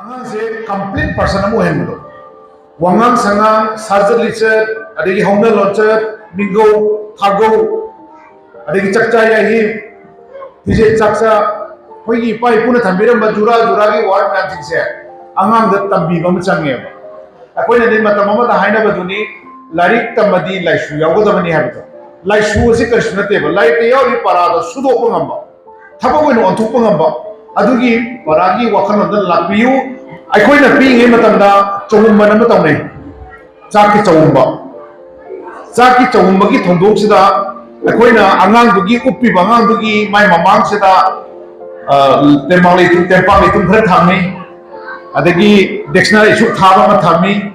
Angang se complete person amu hen mo. Wangang sangang sarjat lichet, adegi haunal lonchet, mingo, thago, adegi cakca ya hi, tije cakca, hoigi pai puna thambiram jura gi ward man singse. Angang dat tambi bam change. Akoi na din matam ma ta haina baduni larik tamadi laishu yago damani habito. Laishu se krishna teba lai te yawi parada sudo ko ngamba. Thabo ko no anthuk ko ngamba. Adugi paragi wakhan dan lapiu aikoi na pi nge matamda chawumba na matamne chaki chawumba gi thondok sida aikoi na angang dugi uppi bangang dugi mai mamang sida tempang leitung khara thamni adagi dictionary su thaba ma thamni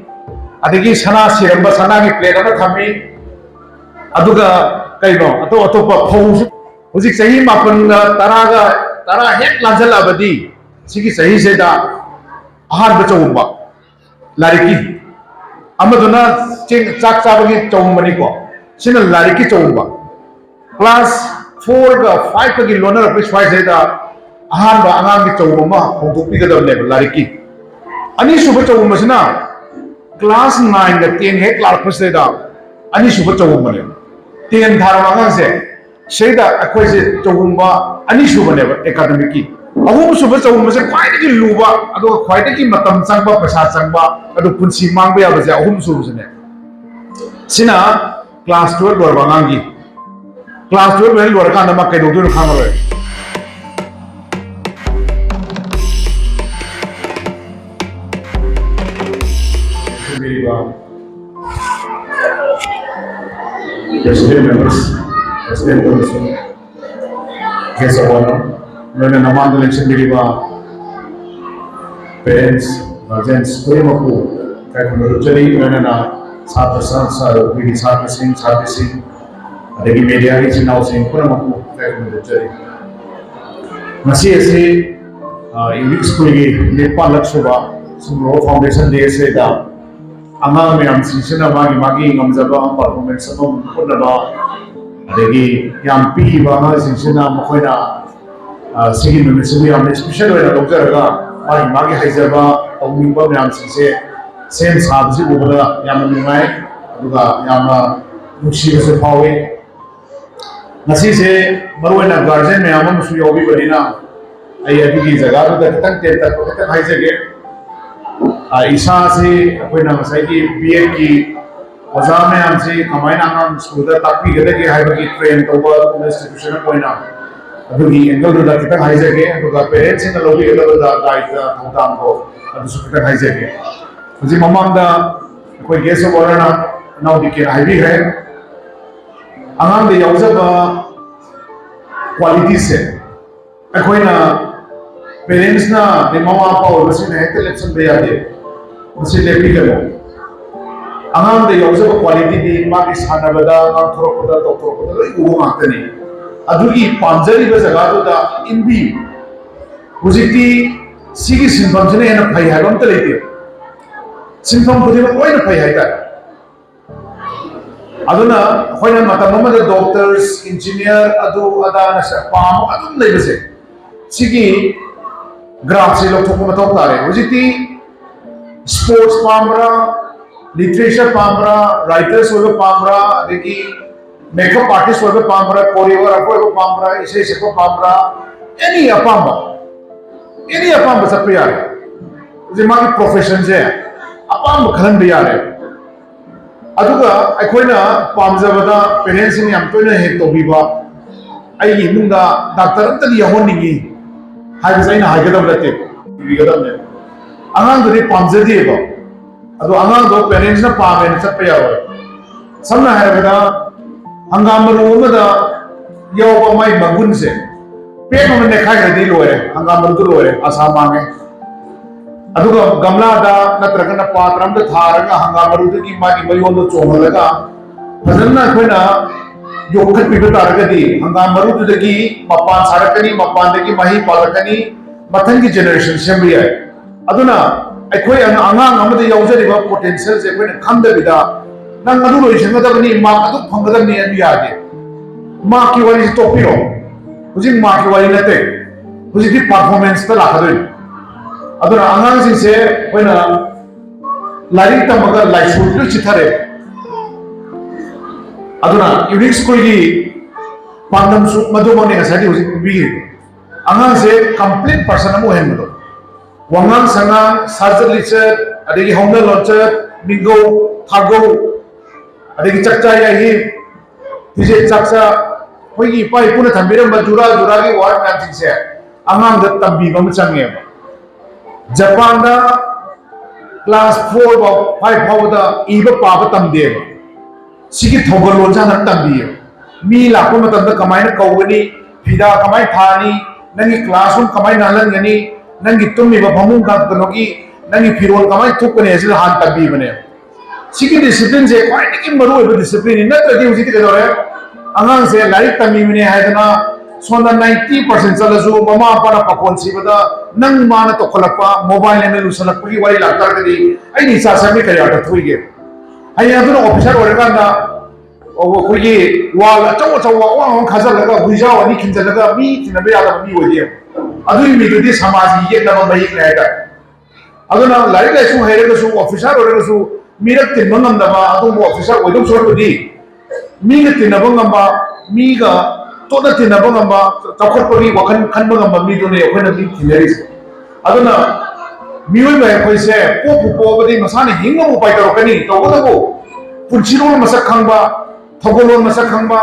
adagi sana siramba sana gi plate na thamni aduga kaino ato pa phou hojik sahi mapan tara hek lanjal abadi sigi sahi se da ahar bachawumba lariki amaduna ching chak chabagi chawumba ni ko sina lariki chawumba class 4 ga 5 ka gi loner apis 5 se da ahar ba angang gi chawumba hongdupi ga dawne lariki ani suba chawumba sina class 9 ga 10 hek lark se da ani suba chawumba ne 10 thar angang se da akoi se chawumba ani suba ne academic ki ahum suba chawumba se khwai ki luba ado khwai ki matam changba paisa changba ado punsi mangba ya baje ahum suba se ne sina class 12 lor bangangi class 12 vel lor ka na ma kai do du khang ro President members, President Commission, guest of honor, मैंने नमाज election मेरी parents, guardians, कोई मकू क्या चली मैंने ना छात्र Singh अदेगी media की चिनाव सिंह पूरा मकू क्या चली मसी ऐसे इंग्लिश स्कूल की नेपाल लक्ष्यवा सुनो फाउंडेशन डे से दा अंगांग में हम सिंचना मागी ngамजबा परफॉर्मेंस हम पुनबा अदेगी याम पी बांगा सिंचना मखोइना सिगी नुमिसबी हम स्पेशल वेना लौजरगा मागी हाइजबा तौनिबा म्याम सिंसे सेम साबसि उबला याम नुमाय अदुगा याम नुसिबसे फावे नसी से मरुवेना गार्जियन म्याम मसु योबी बनिना आई अदुगी जगह तो तक तक हाइजगे ईसा से अखोइना मसाइगी बीए की ओजा म्याम से कमाइना आंगाम स्कूल दा तापी गदगे हाइबगी ट्रेन तौबा इंस्टीट्यूशन कोइना अदुगी एंगल दा कितक हाइजगे अदुगा पेरेंट्स इन लोबी गददा गाइड थौदाम को अदुसु कितक हाइजगे हुजी ममांदा कोई गेस ऑफ ऑनर ना नाउ दिके हाइबी है आंगाम दे यावजबा क्वालिटी से अखोइना पेरेंट्स ना दे मामा पापा और बसिन हेक्ट इलेक्शन दे यादे बसि लेपी गलो आंगाम दे यावजबा क्वालिटी दी मागी सानाबदा आंगाम थोरपदा तोथोरपदा लोई उगो माक्तनी अदुगी पांजरी बे जगह दा इनबी हुजिती सिगी सिंफम जने ना फै हाबम त लेते सिंफम खुदिबा कोइना फै हाइदा अदुना होइना मतम मद डॉक्टर्स इंजीनियर अदु अदा ना पाम अदुम लेबसे सिगी ग्राफ से लोग थोक मतौ तारे हुजिती स्पोर्ट्स पामरा लिटरेचर पामरा राइटर्स होबे पामरा अदेगी मेकअप आर्टिस्ट होबे पामरा कोरियोग्राफर होबे पामरा इसे को पामरा एनी अपाम्बा सब यार जे मागी प्रोफेशन जे अपाम खलन बे यार अदुगा अखोइना पामजबदा पेरेंट्स नि हम तोइना हे तोबीबा आई इमुंगा डॉक्टर अंतली यहोनिंगी हाइ जाइना हाइगदम लते बिगदम ने आंगां दे पामजदीबा अदो आंगां दो पेरेंट्स ना पामे न चप्पे याव समना हाइबदा हंगाम रूमदा योबा माइ मगुन से पेट में ने खाइ रदी लोरे हंगाम रु लोरे आसा मांगे अदुगा गमला दा नत्रगना पात्रम द थारगा हंगाम रु की मागी मयोन दो चोहलगा फजनना खोइना योखत पिबे तारगदी हंगाम रु दगी मपान सारकनी मपान दगी मही पालकनी मथन की जनरेशन सेम भी है अदुना अखोय अंगांग अमदे यावजरिबा पोटेंशियल से अखोयना खंदबिदा नंग अदु लोइसंगदबनी मार्क अदु फंगदबनी अदु यादे मार्क की वाली टॉपिक हो हुजिक मार्क की वाली नते हुजिक परफॉर्मेंस त लाखदोय अदुना आंगांग सिंसे होइना लाइरिक तमगा लाइसु लु चिथारे अदुना यूनिक स्कूल की पांडम सु मधुमने साथी हुजी बिगी आंगांग से कंप्लीट पर्सन अमु हेमदो वांगांग संगांग साजर लिचर अदेगी होंडा लॉन्चर मिंगो थागो अदेगी चक्चा याही हिजे चक्चा होगी पाई पुना थंबिरम जुरा जुरा की वार मैम सिंसे आंगांग द तंबी बम चंगे जापान दा क्लास 4 5 फावदा इबा पाबा तंदे सिगी थोगल लोंजा न तंबी मी लाको मतंद कमाइन कौगनी फिदा कमाइन थानी नंगी क्लासरूम कमाइन नालंगनी नंगी तुमी बफमुं का कनोगी नंगी फिरोल कमाइन थुकने ऐसे हान तंबी बने सिगी डिसिप्लिन से क्वाइट की मरु है डिसिप्लिन न तो दी उसी के दौरे अंगांग से लाइक तंबी बने है जना सोना 90% चलसु ममा पाना पकोन सिबदा नंग मान तो खलपा मोबाइल ने लुसलक की वाली लागता कदी आई निसा समी करिया त थुइगे आई अदुन ऑफिसर ओरगांदा ओ कोई वाल अचौ अचौ वांग खाजलगा गुइजाव अनि खिंजलगा मी थिनबे यादा मी ओइदे अदुई मिदुदि समाज ये नम मई लायदा अदुना लाइक लाइसु हैरगसु ऑफिसर ओरगसु मिरक तिन मंगमदबा अदु ऑफिसर ओइदो सोरबदी मी ग तिनबो ngamba मी ग तोदा तिनबो ngamba चखरपगी वखन खनबो ngamba मी दुने अखोना मी थिनरिस अदुना मियोय बाय खोइसे पोपु पोबदि मसाने हिंगमु पाइ करकनी तोगदबो पुनसिरोल मसक खंबा थगोलोन मसक खंबा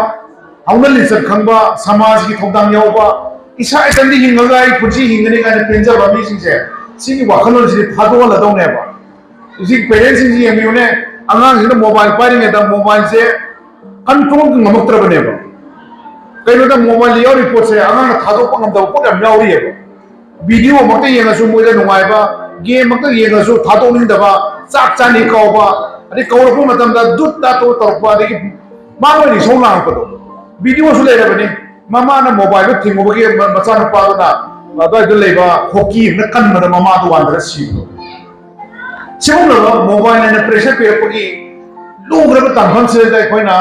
हाउनल लिसक खंबा समाज की थौदाम यावबा इसा इतंदी हिंगगा आई पुंसी हिंगने का पेंजा बामी सिंसे सिंगी वखलोन सिदि थादोला दौनेबा इसी पेरेंट्स सिंगी यमियोने अंगांग सिन मोबाइल पारिने दा मोबाइल से कंट्रोल ngमक्त्रबनेबा कइनो दा मोबाइल याव रिपोर्ट से अंगांग थादोप ngमदा पोट याम यावरिएबा वीडियो मक्ते येंगसु मोइदा नुंगाइबा गेम मक्ते येंगसु थादोनिंदबा चाक चानी कौबा अरे कौरपु मतमदा दुत दा तो तरपा देगी मांगोनी सोलांगपदो वीडियो सु लेरबनी मामा ना मोबाइल थिंगोबगे मचा न पादना अदय द लेबा हॉकी न कन्नद मामा दो वांदर सिबो सिबो मोबाइल ने प्रेशर पेरपगी लोग्रब तंफन से दा कोइना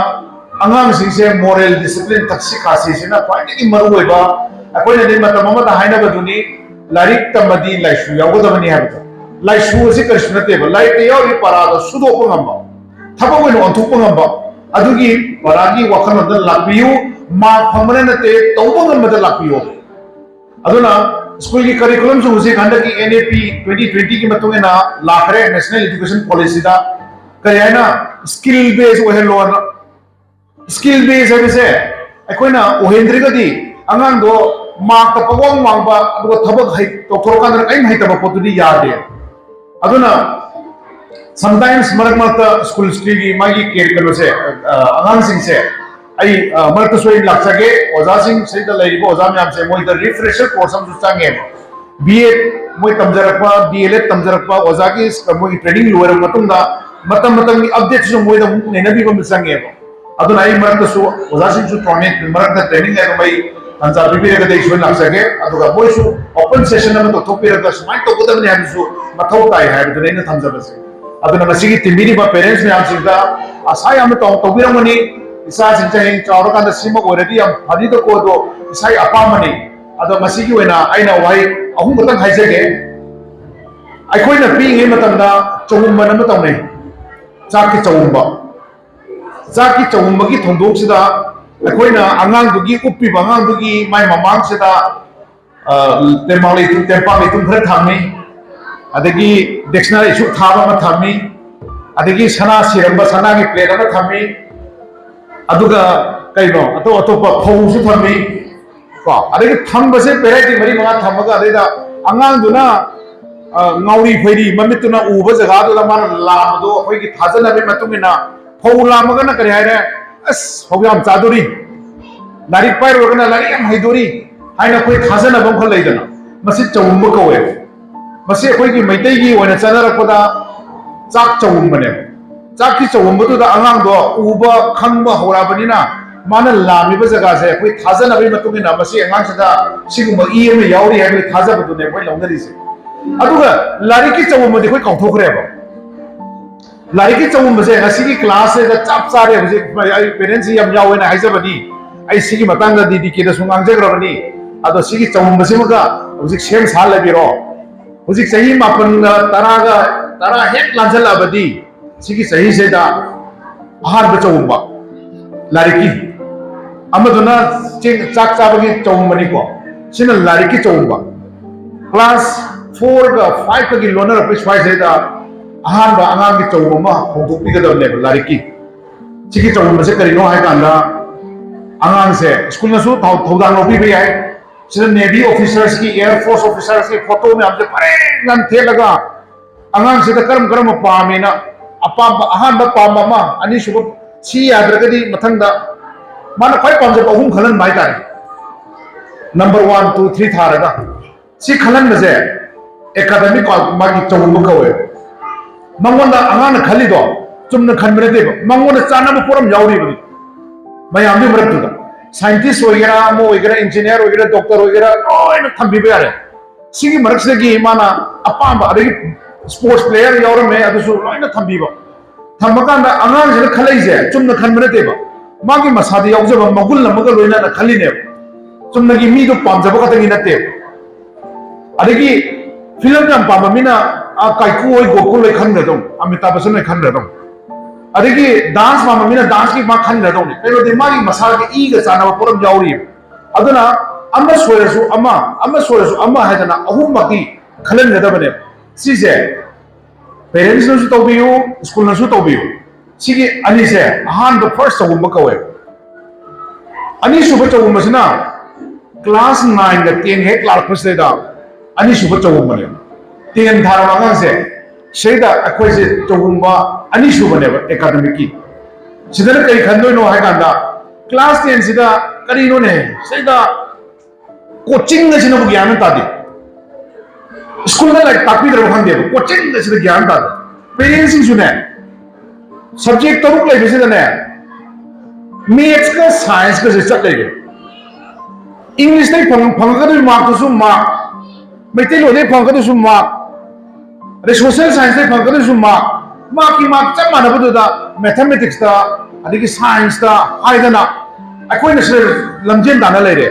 अंगांग सिंसे मोरल डिसिप्लिन तक्सी खासी सिना फाइनली मरुइबा अकोइना नि मतम ममा हाइनबदुनी लारिक तमदी लाइसु यावगदबनी हाबतो लाइसु से कृष्णतेबा लाइक यावि परादा सुदोप ngamba थबो वेनो अंथुप ngamba अदुगी परागी वखनद लापियु मा फमने नते तौबो ngamba लापियु अदुना स्कूल की करिकुलम सु उसे खंड की एनएपी 2020 की मतुंगेना लाखरे नेशनल एजुकेशन पॉलिसी दा करियाना स्किल बेस ओहेलोन स्किल बेस है से अकोइना ओहेंद्रिगदी अंगांग दो मार्क तपगोंग मांगबा अदुगा थबक है तो थोरकान काई है तब पोतुदी यादे अदुना समटाइम्स मरक मरक स्कूल की मागी केयर कनो से अंगांग सिंह से आई मरक सोई लाक्सगे ओजा सिंह से द लेरिबो ओजा म्याम से मोइ द रिफ्रेशर कोर्स हम जुचांगे बीएड मोइ तमजरकपा डीएलएड तमजरकपा ओजा की मोइ ट्रेनिंग लोयर मतुंदा मतम मतम की अपडेट सु मोइ द नेनबी बम जुचांगे अदुना आई मरक सु ओजा सिंह सु ट्रेनिंग मरक द ट्रेनिंग है मई अंजा बिबिरग दे सु लाक्सगे अदुगा मोइ सु ओपन सेशन नम तो थोपिरग समाय तो गोदम ने हम सु मथौ ताई है द ने थमजबसे अदुना मसिगी तिमिरी बा पेरेंट्स ने हम सिंदा आशा याम तो तोबिरमनी इसा सिंचा हें चावरकान द सिम ओरेडी हम फदी तो को दो इसाई अपामनी अदो मसिगी वेना आइना वाई अहुम गतन हाइजेगे आइखोइना पिंगे मतमदा चौंबा नम तौने चाकी चौंबा चाकी चौंबा की थोंदोक सिदा आइखोइना आंगांग दुगी उप्पी बांगांग दुगी माय ममांग सिदा तेरमाली तुम तेरपाली तुम भर थामी अदगी डिक्शनरी सु थाबा मा थामी अदगी सना सिरंबा सना की प्लेट मा थामी अदुगा कइनो अतो अतोपा फौसु थामी को अदगी थंबसे पेराइटी मरी मंगा थमगा अदेदा आंगांग दुना ngawri phairi mamituna uba jaga do man lam do khoi ki thajana be matungina phau lam ga na kare haire as phau yam chaduri larik pai ro na larik am haidori haina khoi thajana bam khol leidana masi chawum ko we masi khoi ki maitai gi oina chanara ko da chak chawum bane chak ki chawum bu da angang do uba khangba hora banina mana lam be jaga se khoi thajana be matungina masi angang sada siguma e me yauri ha be thaja bu ne khoi launari se अदुगा लारिकी चौमदि कोई काउथोखरेबा लारिकी चौमसे ngasi class से चाप चारे हजे आई parents यम यावेना हाइजबनी आई सिगी मतंग दीदी के the सुंगांग जग्रबनी अदो सिगी चौमसे मगा हजे सेम साल लेबिरो Uzik sahi mapan tara hek lanjal abadi sigi sahi seda ahar baca umba lariki amaduna cing Chak bagi cawumbani ko sina lariki cawumba class 4 ga 5 ga loner apis fai seda ahar ba angang ki cawumba hongtuk pi ga dawne lariki sigi cawumba se kari no hai kanda angang se school na su thaudang no pi bi hai sina navy officers ki air force officers ki photo में हमसे परे none थे लगा अंगांग से कर्म कर्म पामेना अपा अहान ब पामा अनि सुब सी याद्रगदी मथंगदा माना खाय पामजे अहुम खलन बाय तारे नंबर 1 2 3 थारगा सी खलन मजे एकेडमिक मागी चौंब कवे मंगोंदा अंगान खलिदो चुमन खनबरे देब मंगोंदा चानब पुरम यावरी बदि मयाम दि मरतुदा साइंटिस्ट वगैरह मो वगैरह इंजीनियर वगैरह डॉक्टर वगैरह लोइन थंबीबे यारे सिगी मरक्सदगी माना अपाम अदगी स्पोर्ट्स प्लेयर यावर में अदसु लोइन थंबीबा थंबकांदा अंगांग से खलैजे चुमन खनबरे देबा मागी मसादी यावजबा मगुल नमगा लोइना खलिने चुमनगी मीदो पामजबा खतंगी नते अदगी फिल्म जम पाममिना काइकु ओय गोकुल ले खनदो अमिताभ बच्चन ले खनदो अदगी डांस माममिना डांस की मा खनदो ने कइरोदि मागी मसादी ईगा चानबा पुरम यावरी अदुना अम्मा सोयरसु अम्मा हायदना अहुमकी खलनगदबने सिसे पेरेंट्स नसु तोबियु स्कूल नसु तोबियु सिगी अनिसे अहान द फर्स्ट चौगुम कवे अनि सुब चौगुम मसना क्लास 9 द 10 हे क्लास फर्स्ट देदा अनि सुब चौगुम बने 10 थारा मांग से सेदा अखोय से चौगुम अनि सुब ने एकेडमिक की सिदन कई खंदोय नो हाय कांदा क्लास 10 सिदा करिनो ने सेदा कोचिंग ने सिनो ज्ञान तादे स्कूल में लाइक ताकि दर खंदे कोचिंग ने सिदा ज्ञान तादे पेरेंट्स सुने सब्जेक्ट तरुक ले बिसे ने मैथ्स का साइंस का से चले इंग्लिश ने फंग का मार्क तो सु मार्क मैथे लो ने फंग का सु मार्क अरे सोशल साइंस ने फंग का सु मार्क की मार्क चम माना बदुदा मैथमेटिक्स ता अदगी साइंस ता हाइदना अखोय ने लमजेन दाना लेरे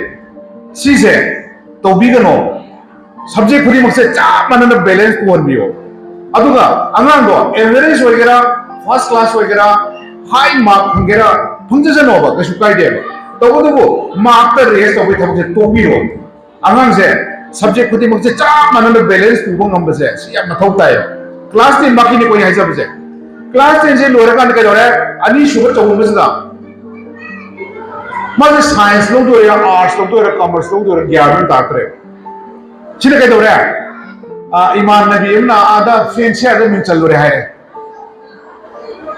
सिसे तौबीगनो सब्जेक्ट खुदी मक्से चाप मानना बैलेंस कोनबियो अदुगा अंगांगो एवरेज वगैरह फर्स्ट क्लास वगैरह हाई मार्क फंगेरा फंगजनोबा कछु कायदेबा तौबदुबो मार्क ता रेस तौबि थबसे तोबिरो अंगांग से सब्जेक्ट खुदी मक्से चाप मानना बैलेंस पुबो ngambase si yam mathau tai class 10 बाकी ने कोई हाइजबसे क्लास 10 से लोरका ने कजोरे अनि सुब चौबसदा माजे साइंस लो दो या आर्ट्स लो दो या कॉमर्स लो दो या ज्ञान तात्रे छिने के दो रे ईमान नबी इमना आदा फेंसे आदा मिन चल रे है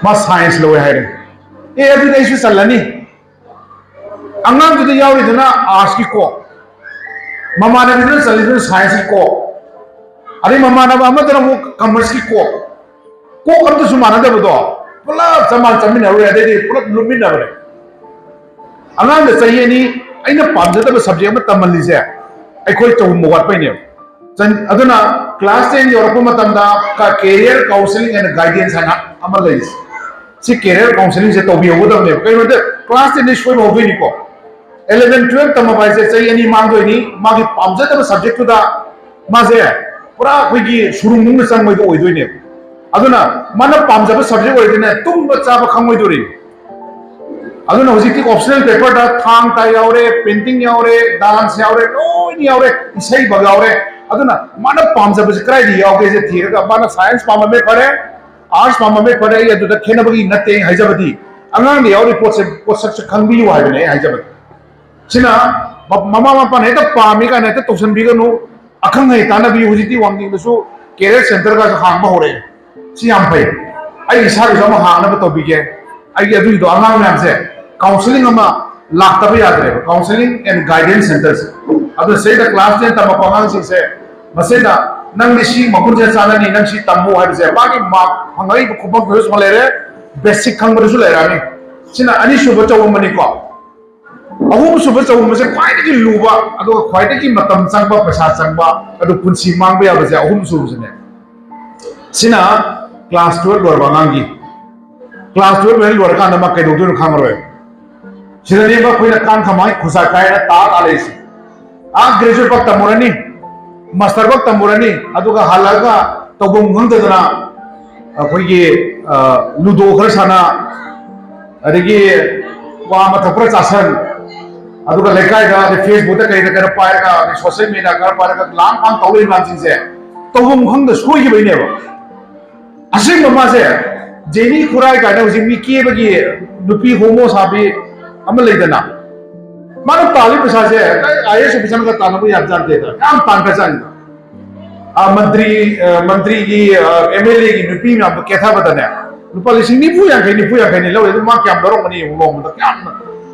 मा साइंस लो है रे ए अदि दे इस चलनी अंगाम जो यावरी दना आर्ट्स की को ममा ने भी चली दना साइंस की को अरे ममा ने हम दना वो कॉमर्स की को अब तो सुमाना दे बदो पुला समान चमिन रे दे पुला लुमिन रे अंगाम दे चाहिए नी अइना पामजदब सब्जेक्ट में तमलिसे अखोय चौम वाटपैने अदुना क्लास 10 योरप मतमदा का कैरियर काउंसलिंग एंड गाइडेंस है अमल लैस सी कैरियर काउंसलिंग से तोबियोगदबने कइमदे क्लास 10 सोय होबेनी को 11 12 तमबाय से चाहिए नी मांगदोनी मागी पामजदब सब्जेक्ट तुदा माजे पूरा खैगी सुरुंग संगमैदो ओइदोइने अदुना माना पामजब सब्जेक्ट ओइदिने तुम बच्चा खंगमैदोरी अदुना हुजिकि ऑप्शनल पेपर दा थांग ता यावरे पेंटिंग यावरे डांस यावरे लोइन यावरे इसै बगावरे अदुना माना पामजब क्राइ दी यावगे जे थीरगा माना साइंस पामा में परे आर्ट्स पामा में परे या दुदा खेनबगी नते हाइजबदी अंगांग यावरे पोसक खंगबियु हाइबने हाइजब सिना ममा मपा ने त पामी का ने त तोसन बिगनु अखंग है तानबी हुजिति वांगिंग दसु कैरियर सेंटर का हांगबा होरे सि याम फै आई इसा जमा हांगना तो बिगे आई अदुइ दो अंगांग नाम से काउंसलिंग अमा लाक्तब यादरे काउंसलिंग एंड गाइडेंस सेंटर्स अब से द क्लास 10 तम पंगांग सिंग से मसेदा नंग निसी मकुन से चालानी नंग सी तम्मो हाय से बाकी मा फंगई खुबक भरोस मलेरे बेसिक खंगबरसु लेरानी सिना अनि सुब चौमनी को अहुम सुब चौम से क्वाइटकी लुबा अदो क्वाइटकी मतम संगबा पैसा संगबा अदो पुंसी मांगबे याबे से अहुम सुब से सिना क्लास 12 लोरबांगी क्लास 12 में लोरका नमा कैदोदुन खामरोय सिदनी बा कोइना कान खमाय खुसा कायना ता आलेसी आ ग्रेजुएट पक तमोरनी master bak tamburani aduga halaga tobum hangdana akhoi ludo khar sana adigi wa mathapra chasan aduga lekai ga Facebook ta kai da pair ga social media ga pair ga lang pang tawli man jing se tobum hangda soi gi baine ba asing mama se jeni khurai ga da jing mi ke bagi nupi homo sabi amal leidana mana tali pesa se IAS officer ka tanu ko yad jan deta am tan ka jan मंत्री की MLA की नुपी में आप क्या था बताने नुपाली सिंह निपुया कहीं लो ये माँ क्या बरों मनी वो मतलब क्या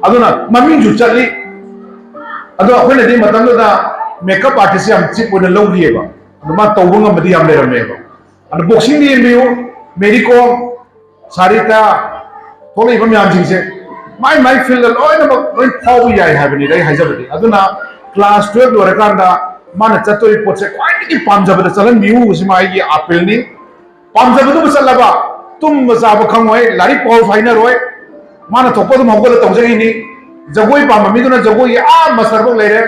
अदुना मम्मी जुच्चाली अदो अपन ने दी मतलब तो ना मेकअप आर्टिस्ट हम चिप उन्हें लो दिए बा नुमा तोबुंगा मधी हमने रमे बा अन बॉक्सिंग दी में हो मेरी को सारी ता थोड़ी इबम याम जिंग से माई फील लो ये ना कोई पाव भी आये है बनी रही है जब दी अदुना क्लास 12 लोरे कांडा माना चतुरी पोचे क्वांटिटी पांचब द चलन मिउ उसिमा ये आपेल नि पांचब दु बसलबा तुम मजाब खंगोय लारी पॉल फाइनर होय माना थोपो दु मगोल तौजगी नि जगोय पाम मिदुना जगोय आ मस्टर बक लेरे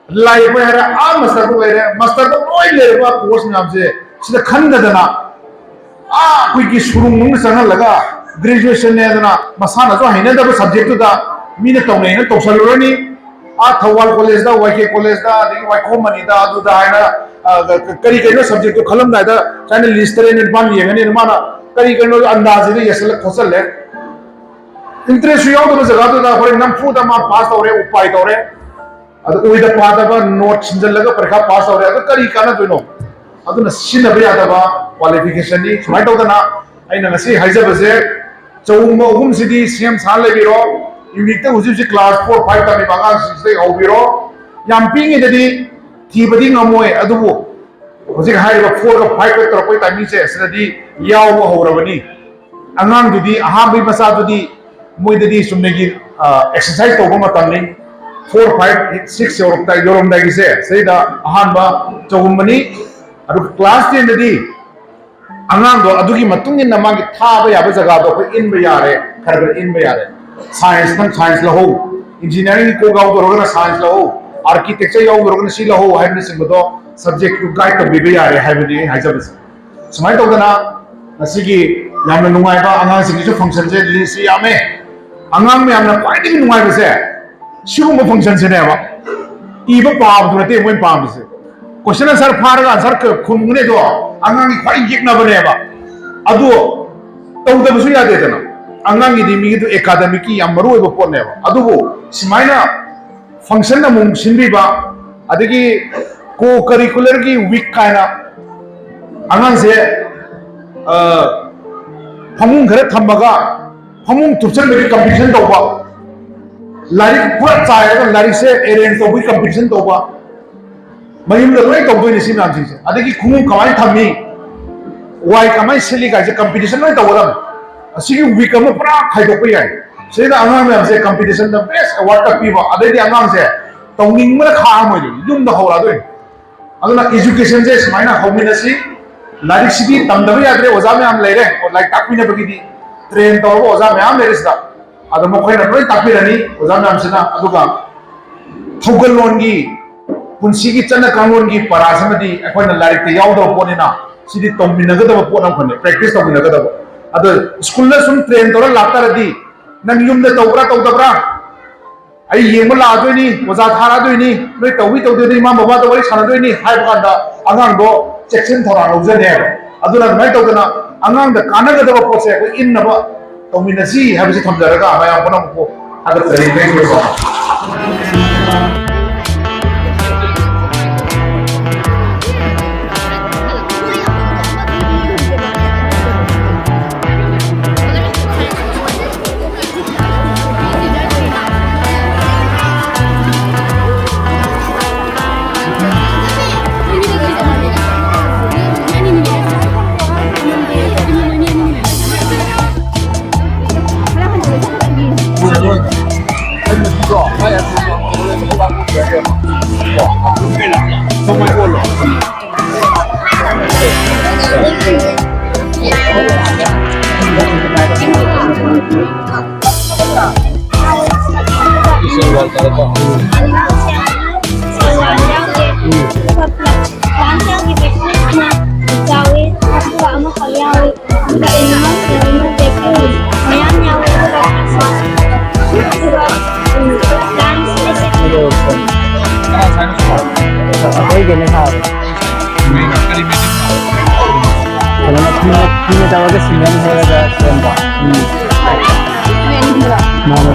लाई पे हरा आ मस्टर बक लेरे मस्टर बक ओय लेरे बा कोर्स नाम से सिदा खंददना आ कोई की शुरू मुंग संग लगा ग्रेजुएशन ने दना मसाना जो हैने दब सब्जेक्ट दा मीने तौने ने तौसलुरनी थवाल कॉलेज दा वाईके कॉलेज दा देखि वाईको मनी दा अदु दा हैना करी करी सब्जेक्ट तो खलम दा चाइना लिस्ट रे ने बान येगने माना करी करी अंदाज ने यसल खोसल ले इंटरेस्ट याव तो जगह तो दा होय नमफु दा मा पास होरे उपाय तोरे अदु ओइ दा पादा बा नोट सिंजल लगा परीक्षा पास होरे अदु करी काना दोनो अदु न सिन बया दा बा क्वालिफिकेशन नि समाय तो दा ना आइना ngasi हाइजबसे चौम अहुम सिदी सेम साल लेबिरो यूनिट हुजी क्लास 4 5 तमी बागान सिस्ते होबिरो याम पिंगे ददी थीबदी ngमोय अदुबो हुजी हाइबा 4 का 5 का तरपोय टाइमिंग से सदी याव होरबनी अंगांग दुदी अहाबी मसा दुदी मोय ददी सुमनेगी एक्सरसाइज तोबो मतमनी 4 5 6 योरता योरमदागी से सैदा अहानबा चौमनी अदु क्लास 10 ददी अंगांग दो अदुगी मतुंग इन नमागी थाबा याबा जगह दो कोई इन बयारे खरगर इन बयारे साइंस नंग साइंस लहो इंजीनियरिंग को गाव दरोगना साइंस लहो आर्किटेक्चर याव दरोगना सी लहो हाइबने सिंगदो सब्जेक्ट टू गाइड तो बिबे यारे हाइबने हाइजबस समाय तोगना नसिगी यामना नुंगाइबा अंगांग सिंगिसु फंक्शन से लिसी यामे अंगांग में यामना क्वाइटिंग नुंगाइबसे सिगुम फंक्शन से नेबा इबा पाब दुरते मोय पाबसे क्वेश्चन आंसर फारगा आंसर खुमने दो अंगांग की क्वाइ यिकना बनेबा अदु तौदबसु यादेतना अंगांग की मी दु एकेडमिक की याम मरु ओइबा पोनेबा अदुबो सिमाइना फंक्शन ना मुंग सिनबिबा अदगी को करिकुलर की वीक कायना अंगांग से फमुंग घरे थम्बगा फमुंग तुचन में कंपटीशन तौबा लारिक पूरा चायगा लारिक से अरेंज तौबी कंपटीशन तौबा मयूम लोय तौदोइनि सिम नाम सिसे अदगी खुमु कमाय थम्मी वाई कमाय सिली गाजे कंपटीशन लोय तौरम असिगी वीक अमा पूरा खाइदोप याय सेदा अंगांग में से कंपटीशन द बेस्ट अवार्ड का पीबा अदेदि अंगांग से तौनिंग में खामोय युम द हौरा दोइ अदुना एजुकेशन से समाइना हौमिनसि लारिक सिदी तमदब याद्रे ओजा में हम लेरे और लाइक ताकमिने बगिदी ट्रेन तौबो ओजा में हम लेरे सदा अदो मखोयना लोय ताकमिरनी ओजा में हम सिना अदुगा थौगल लोनगी पुनसिगी चन्ना कांगोनगी परासमदी अखोयना लारिक ते यावदो पोनेना सिदी तौमिनगदब पोना खने प्रैक्टिस तौमिनगदब अदो स्कूल ने सुन ट्रेन तौर लातारदी नंग युमदे तौबरा तौदबरा आई येंबो लादोइनी ओजा थारादोइनी नोय तौबी तौदोइनी मा बाबा तो वरी सानादोइनी हाइबकांदा अंगांग दो सेक्शन थोरा लौजने अदुना नय तौदना अंगांग द कानगदब पोसे को इननब तौमिनसि हाबसि थमजरगा माया पनम को अगर तरी thank you option. Kana sign up. Ako gini sabi. Kali meeting. Salamat tinatawag ka sinan halaga siyemba. Mano.